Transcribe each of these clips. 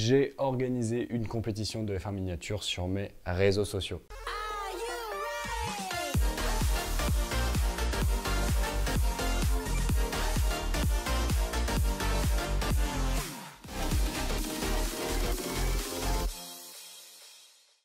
j'ai organisé une compétition de F1 miniature sur mes réseaux sociaux.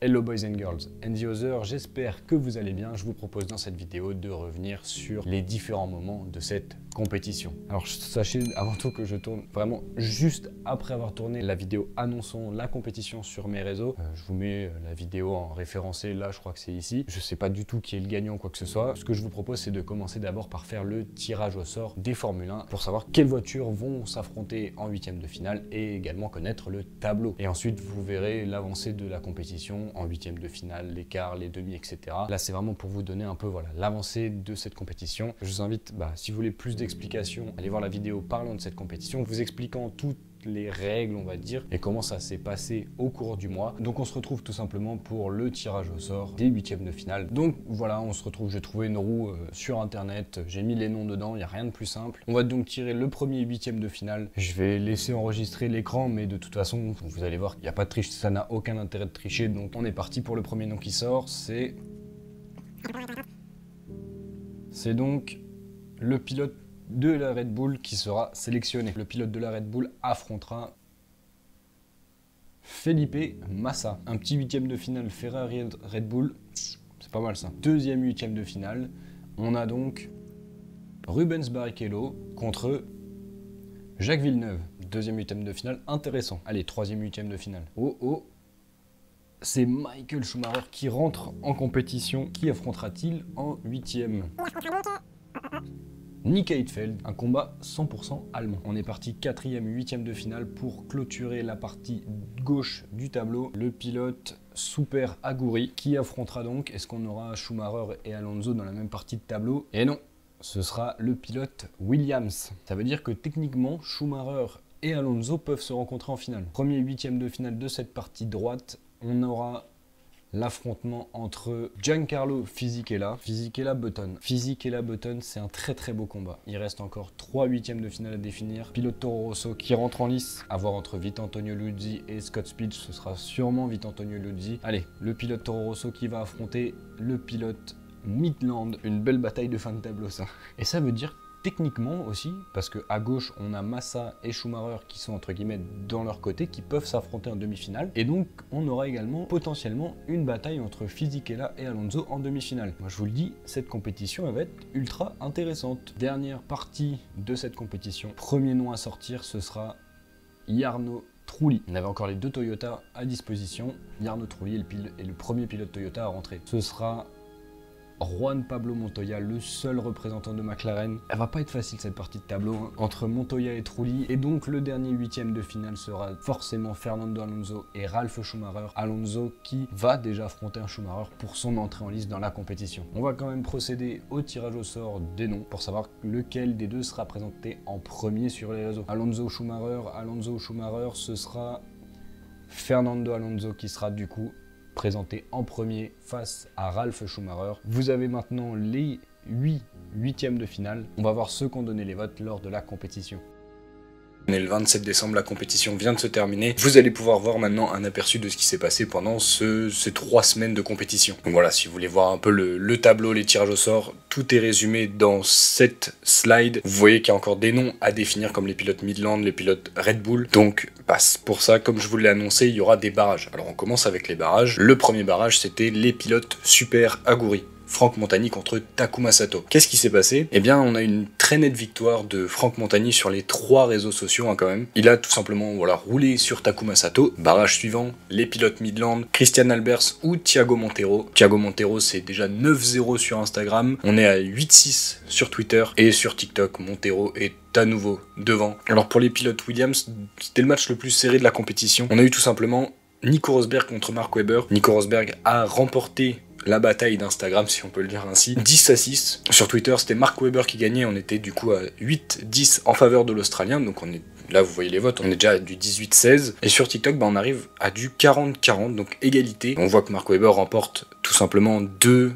Hello boys and girls and the others, j'espère que vous allez bien. Je vous propose dans cette vidéo de revenir sur les différents moments de cette compétition. Alors sachez avant tout que je tourne vraiment juste après avoir tourné la vidéo annonçant la compétition sur mes réseaux. Je vous mets la vidéo en référencé, là je crois que c'est ici. Je sais pas du tout qui est le gagnant ou quoi que ce soit. Ce que je vous propose c'est de commencer d'abord par faire le tirage au sort des Formule 1 pour savoir quelles voitures vont s'affronter en huitième de finale et également connaître le tableau. Et ensuite vous verrez l'avancée de la compétition en huitième de finale, les quarts, les demi, etc. Là c'est vraiment pour vous donner un peu l'avancée de cette compétition. Je vous invite, si vous voulez plus d'explications, allez voir la vidéo parlant de cette compétition, vous expliquant toutes les règles on va dire et comment ça s'est passé au cours du mois. Donc on se retrouve tout simplement pour le tirage au sort des huitièmes de finale. Donc voilà, on se retrouve, j'ai trouvé une roue sur internet, j'ai mis les noms dedans, il n'y a rien de plus simple. On va donc tirer le premier huitième de finale. Je vais laisser enregistrer l'écran, mais de toute façon vous allez voir qu'il n'y a pas de triche, ça n'a aucun intérêt de tricher. Donc on est parti pour le premier nom qui sort, c'est donc le pilote de la Red Bull qui sera sélectionné. Le pilote de la Red Bull affrontera Felipe Massa. Un petit huitième de finale Ferrari Red Bull, c'est pas mal ça. Deuxième huitième de finale, on a donc Rubens Barrichello contre Jacques Villeneuve. Deuxième huitième de finale, intéressant. Allez, troisième huitième de finale. Oh, c'est Michael Schumacher qui rentre en compétition. Qui affrontera-t-il en huitième? Nick Heidfeld, un combat 100% allemand. On est parti quatrième, huitième de finale pour clôturer la partie gauche du tableau. Le pilote Super Aguri qui affrontera donc, est-ce qu'on aura Schumacher et Alonso dans la même partie de tableau? Et non, ce sera le pilote Williams. Ça veut dire que techniquement, Schumacher et Alonso peuvent se rencontrer en finale. Premier huitième de finale de cette partie droite, on aura l'affrontement entre Giancarlo Fisichella-Button. Fisichella-Button, c'est un très beau combat. Il reste encore 3 huitièmes de finale à définir. Pilote Toro Rosso qui rentre en lice. À voir entre Vitantonio Liuzzi et Scott Speed, ce sera sûrement Vitantonio Liuzzi. Allez, le pilote Toro Rosso qui va affronter le pilote Midland. Une belle bataille de fin de tableau ça. Et ça veut dire techniquement aussi, parce qu'à gauche, on a Massa et Schumacher qui sont entre guillemets dans leur côté, qui peuvent s'affronter en demi-finale. Et donc, on aura également potentiellement une bataille entre Fisichella et Alonso en demi-finale. Moi, je vous le dis, cette compétition, elle va être ultra intéressante. Dernière partie de cette compétition. Premier nom à sortir, ce sera Jarno Trulli. On avait encore les deux Toyota à disposition. Jarno Trulli est le premier pilote Toyota à rentrer. Ce sera Juan Pablo Montoya, le seul représentant de McLaren. Elle va pas être facile cette partie de tableau entre Montoya et Trulli. Et donc le dernier huitième de finale sera forcément Fernando Alonso et Ralf Schumacher. Alonso qui va déjà affronter un Schumacher pour son entrée en lice dans la compétition. On va quand même procéder au tirage au sort des noms pour savoir lequel des deux sera présenté en premier sur les réseaux. Alonso Schumacher, ce sera Fernando Alonso qui sera du coup présenté en premier face à Ralf Schumacher. Vous avez maintenant les 8 huitièmes de finale. On va voir ceux qui ont donné les votes lors de la compétition. On est le 27 décembre, la compétition vient de se terminer. Vous allez pouvoir voir maintenant un aperçu de ce qui s'est passé pendant ces 3 semaines de compétition. Donc voilà, si vous voulez voir un peu le tableau, les tirages au sort, tout est résumé dans cette slide. Vous voyez qu'il y a encore des noms à définir comme les pilotes Midland, les pilotes Red Bull. Donc pour ça, comme je vous l'ai annoncé, il y aura des barrages. Alors on commence avec les barrages. Le premier barrage, c'était les pilotes Super Aguri. Franck Montagny contre Takuma Sato. Qu'est-ce qui s'est passé? Eh bien, on a une très nette victoire de Franck Montagny sur les 3 réseaux sociaux quand même. Il a tout simplement roulé sur Takuma Sato. Barrage suivant, les pilotes Midland, Christian Albers ou Thiago Montero. Thiago Montero, c'est déjà 9-0 sur Instagram. On est à 8-6 sur Twitter et sur TikTok. Montero est à nouveau devant. Alors pour les pilotes Williams, c'était le match le plus serré de la compétition. On a eu tout simplement Nico Rosberg contre Mark Webber. Nico Rosberg a remporté la bataille d'Instagram, si on peut le dire ainsi, 10-6. Sur Twitter, c'était Mark Webber qui gagnait, on était du coup à 8-10 en faveur de l'Australien, donc on est là vous voyez les votes, on est déjà à du 18-16. Et sur TikTok, on arrive à du 40-40, donc égalité. On voit que Mark Webber remporte tout simplement 2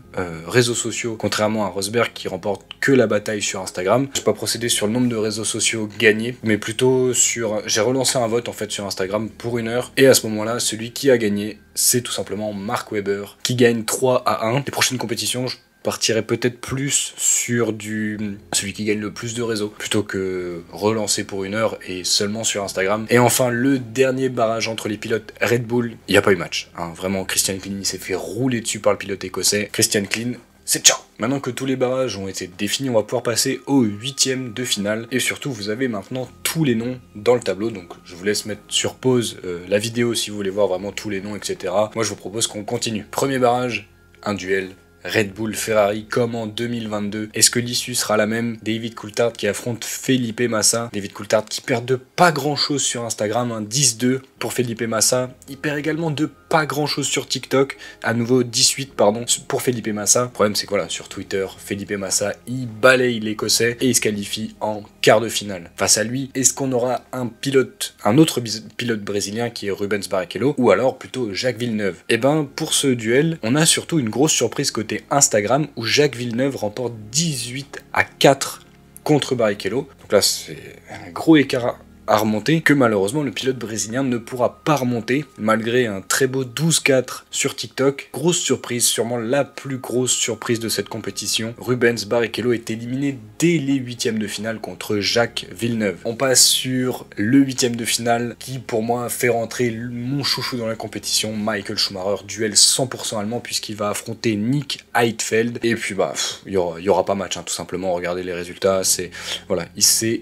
réseaux sociaux, contrairement à Rosberg qui remporte que la bataille sur Instagram. Je vais pas procéder sur le nombre de réseaux sociaux gagnés, mais plutôt sur... J'ai relancé un vote en fait sur Instagram pour 1 heure, et à ce moment-là, celui qui a gagné, c'est tout simplement Mark Webber, qui gagne 3-1. Les prochaines compétitions, je partirais peut-être plus sur celui qui gagne le plus de réseaux, plutôt que relancer pour 1 heure et seulement sur Instagram. Et enfin, le dernier barrage entre les pilotes Red Bull, il n'y a pas eu match. Hein. Vraiment, Christian Klien s'est fait rouler dessus par le pilote écossais. Christian Klien, c'est ciao. Maintenant que tous les barrages ont été définis, on va pouvoir passer au 8e de finale. Et surtout, vous avez maintenant tous les noms dans le tableau. Donc, je vous laisse mettre sur pause la vidéo si vous voulez voir vraiment tous les noms, etc. Moi, je vous propose qu'on continue. Premier barrage, un duel Red Bull Ferrari comme en 2022. Est-ce que l'issue sera la même? David Coulthard qui affronte Felipe Massa. David Coulthard qui perd de pas grand chose sur Instagram, hein, 10-2 pour Felipe Massa. Il perd également de pas grand chose sur TikTok, à nouveau 18 pardon pour Felipe Massa. Le problème c'est que voilà, sur Twitter, Felipe Massa il balaye l'Écossais et il se qualifie en quart de finale. Face à lui, est-ce qu'on aura un autre pilote brésilien qui est Rubens Barrichello, ou alors plutôt Jacques Villeneuve? Et ben pour ce duel, on a surtout une grosse surprise côté Instagram où Jacques Villeneuve remporte 18-4 contre Barrichello. Donc là c'est un gros écart à remonter, que malheureusement le pilote brésilien ne pourra pas remonter, malgré un très beau 12-4 sur TikTok. Grosse surprise, sûrement la plus grosse surprise de cette compétition. Rubens Barrichello est éliminé dès les 8e de finale contre Jacques Villeneuve. On passe sur le 8e de finale, qui pour moi fait rentrer mon chouchou dans la compétition, Michael Schumacher, duel 100% allemand, puisqu'il va affronter Nick Heidfeld. Et puis il y aura pas match, hein, tout simplement, regardez les résultats, c'est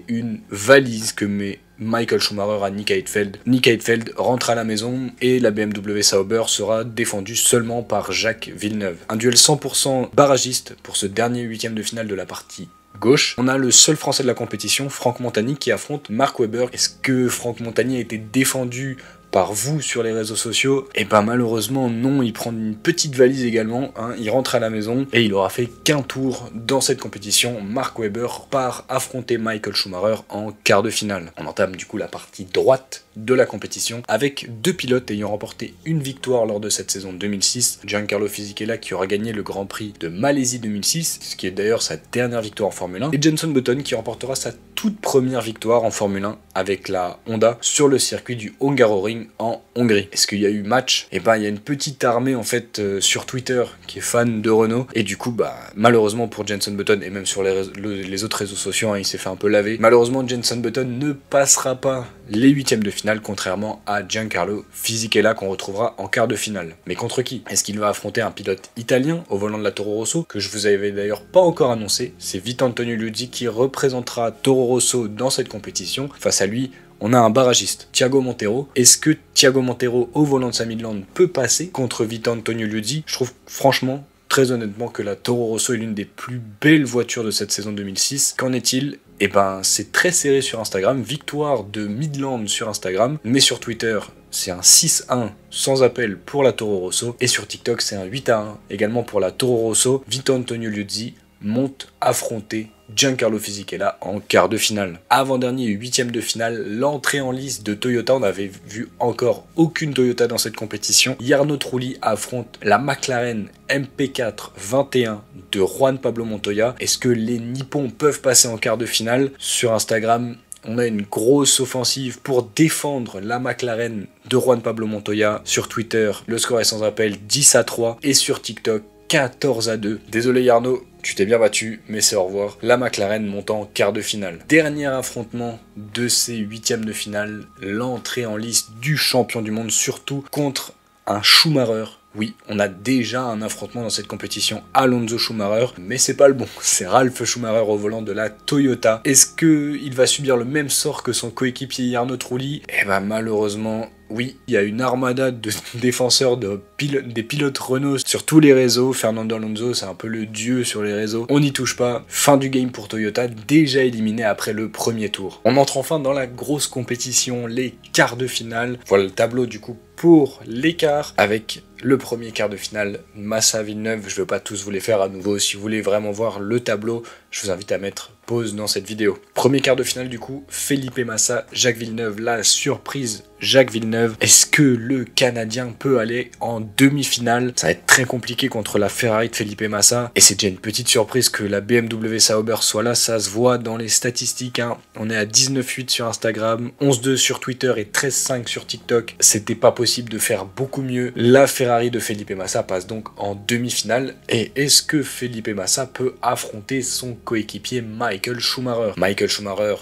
une valise que met Michael Schumacher à Nick Heidfeld. Nick Heidfeld rentre à la maison et la BMW Sauber sera défendue seulement par Jacques Villeneuve. Un duel 100% barragiste pour ce dernier 8e de finale de la partie gauche. On a le seul français de la compétition, Franck Montagny, qui affronte Mark Webber. Est-ce que Franck Montagny a été défendu par vous sur les réseaux sociaux? Et ben malheureusement non, il prend une petite valise également, hein, il rentre à la maison et il aura fait qu'un tour dans cette compétition. Mark Webber part affronter Michael Schumacher en quart de finale. On entame du coup la partie droite de la compétition avec 2 pilotes ayant remporté une victoire lors de cette saison 2006. Giancarlo Fisichella qui aura gagné le Grand Prix de Malaisie 2006, ce qui est d'ailleurs sa dernière victoire en Formule 1, et Jenson Button qui remportera sa toute première victoire en Formule 1 avec la Honda sur le circuit du Hungaroring en Hongrie. Est-ce qu'il y a eu match? Et ben il y a une petite armée en fait sur Twitter qui est fan de Renault, et du coup malheureusement pour Jenson Button et même sur les autres réseaux sociaux, hein, il s'est fait un peu laver. Malheureusement Jenson Button ne passera pas les 8e de finale, contrairement à Giancarlo Fisichella qu'on retrouvera en quart de finale. Mais contre qui? Est-ce qu'il va affronter un pilote italien au volant de la Toro Rosso, que je vous avais d'ailleurs pas encore annoncé? C'est Vitantonio Liuzzi qui représentera Toro Rosso dans cette compétition. Face à lui, on a un barragiste, Thiago Montero. Est-ce que Thiago Montero au volant de sa Midland peut passer contre Vitantonio Liuzzi? Je trouve franchement, très honnêtement, que la Toro Rosso est l'une des plus belles voitures de cette saison 2006. Qu'en est-il? Et ben c'est très serré sur Instagram, victoire de Midland sur Instagram, mais sur Twitter c'est un 6-1 sans appel pour la Toro Rosso, et sur TikTok c'est un 8-1 également pour la Toro Rosso. Vitantonio Liuzzi monte affronter Giancarlo Fisichella en quart de finale. Avant-dernier 8e de finale, l'entrée en lice de Toyota. On n'avait vu encore aucune Toyota dans cette compétition. Jarno Trulli affronte la McLaren MP4 21 de Juan Pablo Montoya. Est-ce que les Nippons peuvent passer en quart de finale? Sur Instagram, on a une grosse offensive pour défendre la McLaren de Juan Pablo Montoya. Sur Twitter, le score est sans appel 10-3. Et sur TikTok, 14-2. Désolé Jarno, tu t'es bien battu, mais c'est au revoir. La McLaren monte en quart de finale. Dernier affrontement de ces 8e de finale, l'entrée en lice du champion du monde, surtout contre un Schumacher. Oui, on a déjà un affrontement dans cette compétition, Alonso Schumacher, mais c'est pas le bon. C'est Ralf Schumacher au volant de la Toyota. Est-ce qu'il va subir le même sort que son coéquipier Jarno Trulli? Eh ben malheureusement, oui, il y a une armada de défenseurs des pilotes Renault sur tous les réseaux. Fernando Alonso, c'est un peu le dieu sur les réseaux. On n'y touche pas. Fin du game pour Toyota, déjà éliminé après le premier tour. On entre enfin dans la grosse compétition, les quarts de finale. Voilà le tableau du coup pour l'écart, avec le premier quart de finale, Massa Villeneuve. Je ne vais pas tous vous les faire à nouveau. Si vous voulez vraiment voir le tableau, je vous invite à mettre pose dans cette vidéo. Premier quart de finale du coup, Felipe Massa, Jacques Villeneuve, la surprise Jacques Villeneuve. Est-ce que le Canadien peut aller en demi-finale? Ça va être très compliqué contre la Ferrari de Felipe Massa. Et c'est déjà une petite surprise que la BMW Sauber soit là. Ça se voit dans les statistiques. Hein. On est à 19,8 sur Instagram, 11,2 sur Twitter et 13,5 sur TikTok. C'était pas possible de faire beaucoup mieux. La Ferrari de Felipe Massa passe donc en demi-finale. Et est-ce que Felipe Massa peut affronter son coéquipier Michael Schumacher? Michael Schumacher,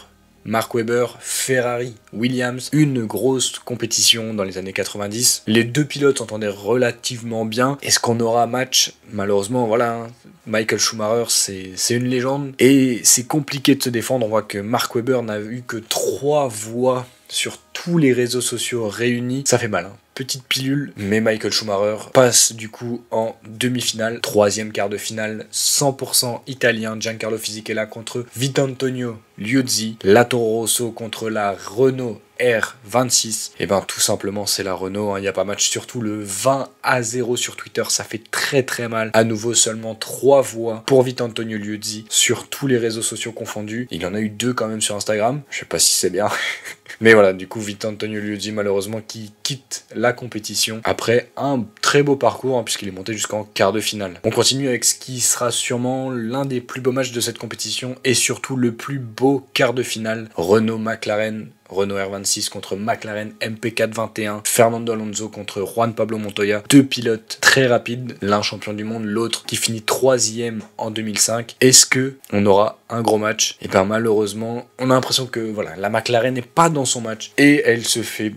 Mark Webber, Ferrari, Williams, une grosse compétition dans les années 90. Les deux pilotes s'entendaient relativement bien. Est-ce qu'on aura match? Malheureusement, voilà, hein. Michael Schumacher, c'est une légende. Et c'est compliqué de se défendre. On voit que Mark Webber n'a eu que 3 voix sur tous les réseaux sociaux réunis. Ça fait mal, hein. Petite pilule, mais Michael Schumacher passe du coup en demi-finale. Troisième quart de finale, 100% italien. Giancarlo Fisichella contre Vitantonio Liuzzi. La Toro Rosso contre la Renault R26. Et ben tout simplement c'est la Renault, hein. Il n'y a pas match, surtout le 20-0 sur Twitter, ça fait très très mal. À nouveau seulement 3 voix pour Vitantonio Liuzzi sur tous les réseaux sociaux confondus. Il y en a eu 2 quand même sur Instagram, je sais pas si c'est bien. Mais voilà, du coup Vitantonio Liuzzi malheureusement qui quitte la compétition après un très beau parcours, hein, puisqu'il est monté jusqu'en quart de finale. On continue avec ce qui sera sûrement l'un des plus beaux matchs de cette compétition et surtout le plus beau quart de finale. Renault-McLaren, Renault R26 contre McLaren MP421, Fernando Alonso contre Juan Pablo Montoya, 2 pilotes très rapides, l'un champion du monde, l'autre qui finit 3e en 2005. Est-ce que on aura un gros match? Et bien malheureusement, on a l'impression que voilà, la McLaren n'est pas dans son match et elle se fait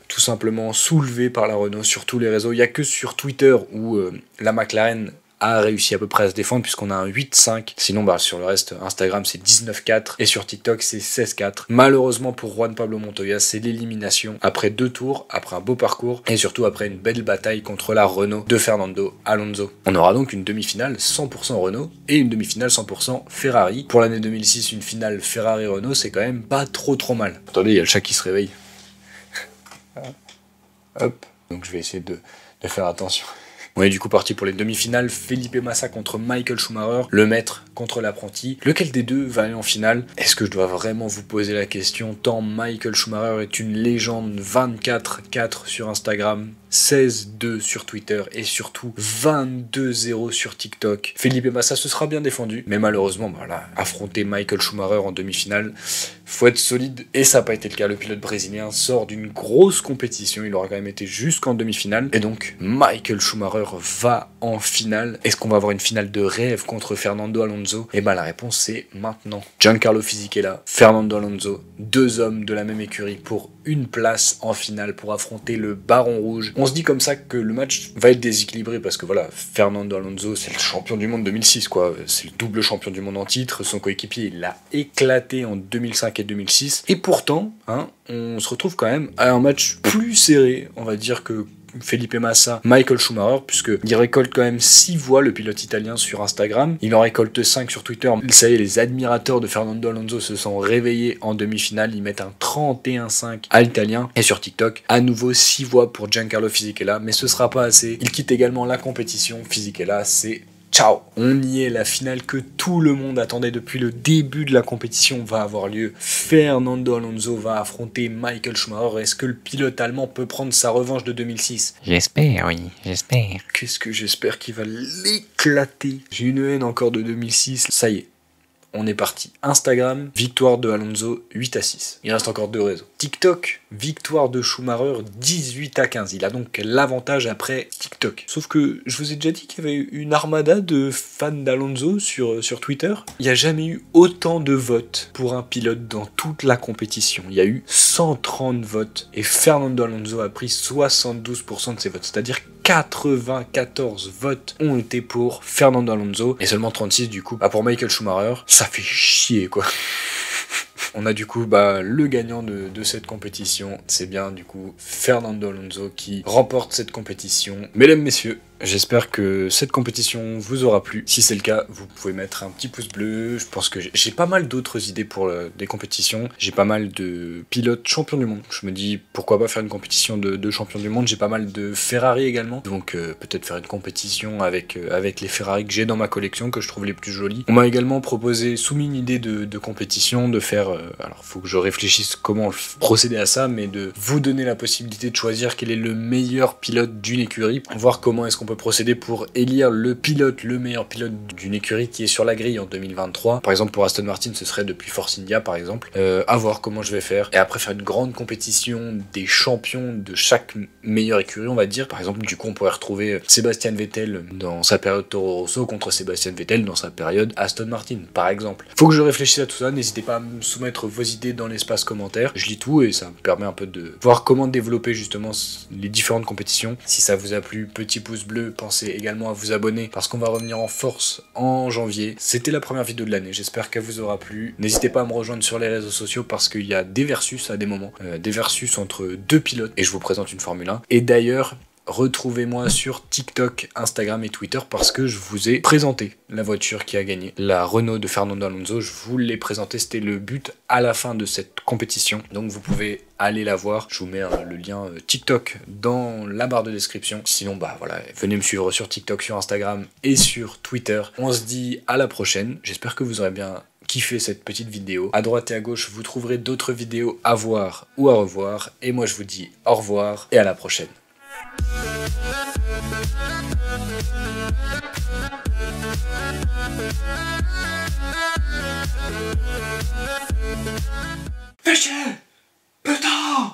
tout simplement soulever par la Renault sur tous les réseaux. Il n'y a que sur Twitter où la McLaren a réussi à peu près à se défendre puisqu'on a un 8-5. Sinon, sur le reste, Instagram, c'est 19-4 et sur TikTok, c'est 16-4. Malheureusement pour Juan Pablo Montoya, c'est l'élimination après 2 tours, après un beau parcours et surtout après une belle bataille contre la Renault de Fernando Alonso. On aura donc une demi-finale 100% Renault et une demi-finale 100% Ferrari. Pour l'année 2006, une finale Ferrari-Renault, c'est quand même pas trop mal. Attendez, il y a le chat qui se réveille. Hop. Donc je vais essayer de faire attention. On est du coup parti pour les demi-finales, Felipe Massa contre Michael Schumacher, le maître contre l'apprenti. Lequel des deux va aller en finale? Est-ce que je dois vraiment vous poser la question tant Michael Schumacher est une légende? 24-4 sur Instagram, 16-2 sur Twitter et surtout 22-0 sur TikTok. Felipe Massa se sera bien défendu, mais malheureusement, voilà, affronter Michael Schumacher en demi-finale, faut être solide et ça n'a pas été le cas. Le pilote brésilien sort d'une grosse compétition, il aura quand même été jusqu'en demi-finale et donc Michael Schumacher va en finale. Est-ce qu'on va avoir une finale de rêve contre Fernando Alonso? Et ben la réponse c'est maintenant. Giancarlo Fisichella, Fernando Alonso, 2 hommes de la même écurie pour une place en finale pour affronter le Baron Rouge. On se dit comme ça que le match va être déséquilibré parce que voilà, Fernando Alonso c'est le champion du monde 2006 quoi, c'est le double champion du monde en titre, son coéquipier il l'a éclaté en 2005 et 2006 et pourtant hein, on se retrouve quand même à un match plus serré, on va dire que Felipe Massa, Michael Schumacher, puisqu'il récolte quand même 6 voix, le pilote italien, sur Instagram. Il en récolte 5 sur Twitter. Ça y est, les admirateurs de Fernando Alonso se sont réveillés en demi-finale. Ils mettent un 31-5 à l'italien. Et sur TikTok, à nouveau 6 voix pour Giancarlo Fisichella, mais ce sera pas assez. Il quitte également la compétition. Fisichella, c'est ciao! On y est, la finale que tout le monde attendait depuis le début de la compétition va avoir lieu. Fernando Alonso va affronter Michael Schumacher. Est-ce que le pilote allemand peut prendre sa revanche de 2006? J'espère, oui, j'espère. Qu'est-ce que j'espère qu'il va l'éclater. J'ai une haine encore de 2006. Ça y est. On est parti. Instagram, victoire de Alonso, 8-6. Il reste encore 2 réseaux. TikTok, victoire de Schumacher, 18-15. Il a donc l'avantage après TikTok. Sauf que je vous ai déjà dit qu'il y avait une armada de fans d'Alonso sur Twitter. Il n'y a jamais eu autant de votes pour un pilote dans toute la compétition. Il y a eu 130 votes et Fernando Alonso a pris 72% de ces votes. C'est-à-dire 94 votes ont été pour Fernando Alonso et seulement 36 du coup pour Michael Schumacher. Ça fait chier quoi. On a du coup le gagnant de cette compétition. C'est bien du coup Fernando Alonso qui remporte cette compétition. Mesdames, messieurs, J'espère que cette compétition vous aura plu. Si c'est le cas, vous pouvez mettre un petit pouce bleu. Je pense que j'ai pas mal d'autres idées pour des compétitions. J'ai pas mal de pilotes champions du monde. Je me dis pourquoi pas faire une compétition de champions du monde. J'ai pas mal de Ferrari également. Donc peut-être faire une compétition avec les Ferrari que j'ai dans ma collection, que je trouve les plus jolis. On m'a également proposé, soumis une idée de compétition, de faire... alors faut que je réfléchisse comment procéder à ça, mais de vous donner la possibilité de choisir quel est le meilleur pilote d'une écurie. Voir comment est-ce qu'on peut procéder pour élire le meilleur pilote d'une écurie qui est sur la grille en 2023. Par exemple pour Aston Martin ce serait depuis Force India par exemple. À voir comment je vais faire. Et après faire une grande compétition des champions de chaque meilleure écurie on va dire. Par exemple du coup on pourrait retrouver Sébastien Vettel dans sa période Toro Rosso contre Sébastien Vettel dans sa période Aston Martin par exemple. Faut que je réfléchisse à tout ça, n'hésitez pas à me soumettre vos idées dans l'espace commentaire. Je lis tout et ça me permet un peu de voir comment développer justement les différentes compétitions. Si ça vous a plu, petit pouce bleu, pensez également à vous abonner parce qu'on va revenir en force en janvier. C'était la première vidéo de l'année, j'espère qu'elle vous aura plu. N'hésitez pas à me rejoindre sur les réseaux sociaux parce qu'il y a des versus à des moments, des versus entre deux pilotes et je vous présente une Formule 1. Et d'ailleurs, retrouvez-moi sur TikTok, Instagram et Twitter parce que je vous ai présenté la voiture qui a gagné, la Renault de Fernando Alonso. Je vous l'ai présenté, c'était le but à la fin de cette compétition. Donc vous pouvez aller la voir. Je vous mets le lien TikTok dans la barre de description. Sinon, bah voilà, venez me suivre sur TikTok, sur Instagram et sur Twitter. On se dit à la prochaine. J'espère que vous aurez bien kiffé cette petite vidéo. À droite et à gauche, vous trouverez d'autres vidéos à voir ou à revoir. Et moi, je vous dis au revoir et à la prochaine. Fisher!